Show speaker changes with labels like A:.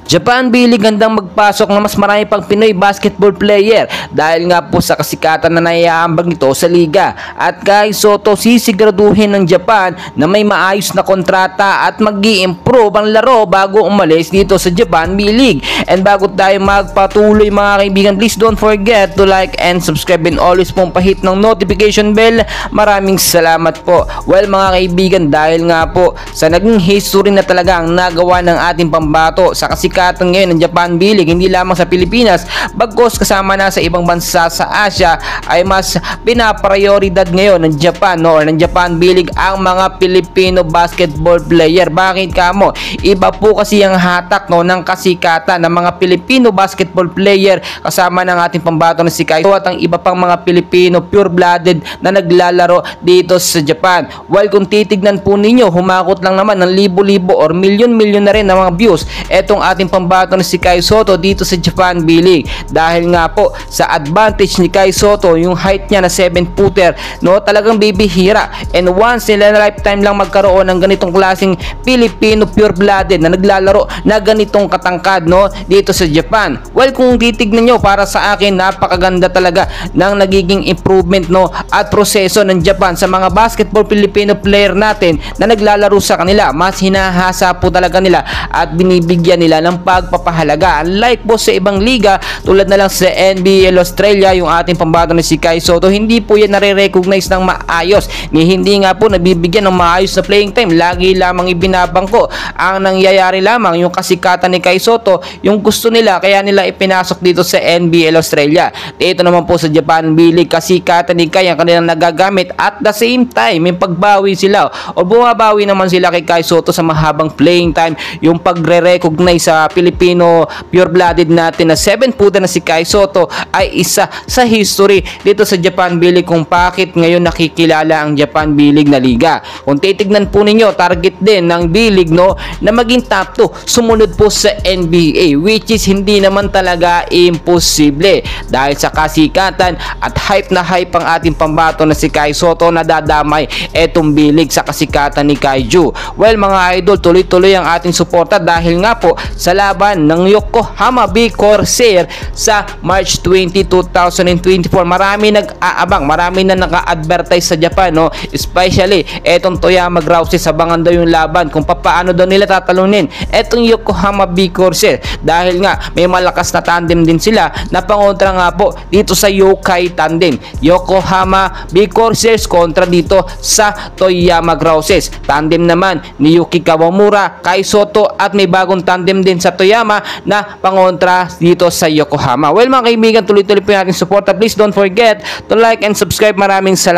A: Japan B-League handang magpasok ng mas marami pang Pinoy basketball player dahil nga po sa kasikatan na naiaambag nito sa liga. At kay Soto, sisiguraduhin ng Japan na may maayos na kontrata at mag-i-improve ang laro bago umalis dito sa Japan B-League. And bago tayo magpatuloy mga kaibigan, please don't forget to like and subscribe and always pong pahit ng notification bell. Maraming salamat po. Well mga kaibigan, dahil nga po sa naging history na talaga ang nagawa ng ating pambato sa kasikatan ngayon ng Japan B-League, hindi lamang sa Pilipinas bagkos kasama na sa ibang bansa sa Asia, ay mas pinaprioridad ngayon ng Japan or ng Japan B-League ang mga Filipino basketball player. Bakit kamo? Iba po kasi ang hatak ng kasikatan ng mga Filipino basketball player kasama ng ating pambato na si Kaiso at ang iba pang mga Filipino pure-blooded na naglalaro dito sa Japan. While kung titignan po ninyo, humakot lang naman ng libo-libo or milyon-milyon na rin ng mga views etong ating pambato na si Kai Soto dito sa Japan B-League dahil nga po sa advantage ni Kai Soto, yung height niya na 7-footer, talagang bibihira, and once in a lifetime lang magkaroon ng ganitong klaseng Filipino pure-blooded na naglalaro na ganitong katangkad dito sa Japan. Well, kung titignan nyo, para sa akin napakaganda talaga ng nagiging improvement at proseso ng Japan sa mga basketball Filipino player natin na naglalaro sa kanila. Mas hinahasa po talaga nila at binibigyan nila ng pagpapahalaga. Unlike po sa ibang liga tulad na lang sa NBL Australia, yung ating pambato na si Kai Soto, hindi po yan nare-recognize ng maayos. Hindi nga po nabibigyan ng maayos na playing time. Lagi lamang ibinabangko. Ang nangyayari lamang, yung kasikatan ni Kai Soto, yung gusto nila, kaya nila ipinasok dito sa NBL Australia. Dito naman po sa Japan B-League, kasikatan ni Kai ang kanilang nagagamit at the same time, may pagbawi sila o bumabawi naman sila kay Kai Soto sa mahabang playing time. Yung pagre-recognize sa Filipino pure-blooded natin na 7-footer na si Kai Soto ay isa sa history dito sa Japan B-League kung bakit ngayon nakikilala ang Japan B-League na liga. Kung titignan po ninyo, target din ng B-League na maging top 2 sumunod po sa NBA, which is hindi naman talaga imposible dahil sa kasikatan at hype na hype ang ating pambato na si Kai Soto na dadamay etong B-League sa kasikatan ni Kaiju. Well mga idol, tuloy-tuloy ang ating suporta dahil nga po sa laban ng Yokohama B Corsair sa March 20, 2024. Marami nag-aabang, marami na naka-advertise sa Japan, especially etong Toyama Grouses. Abangan daw yung laban kung paano daw nila tatalunin etong Yokohama B Corsair dahil nga may malakas na tandem din sila na pangontra nga po dito sa Yokai tandem. Yokohama B Corsairs kontra dito sa Toyama Grouses. Tandem naman ni Yuki Kawamura, Kai Soto, at may bagong tandem din sa Toyama na pangontra dito sa Yokohama. Well mga kaibigan, tuloy-tuloy po yung ating suporta. Please don't forget to like and subscribe. Maraming salamat.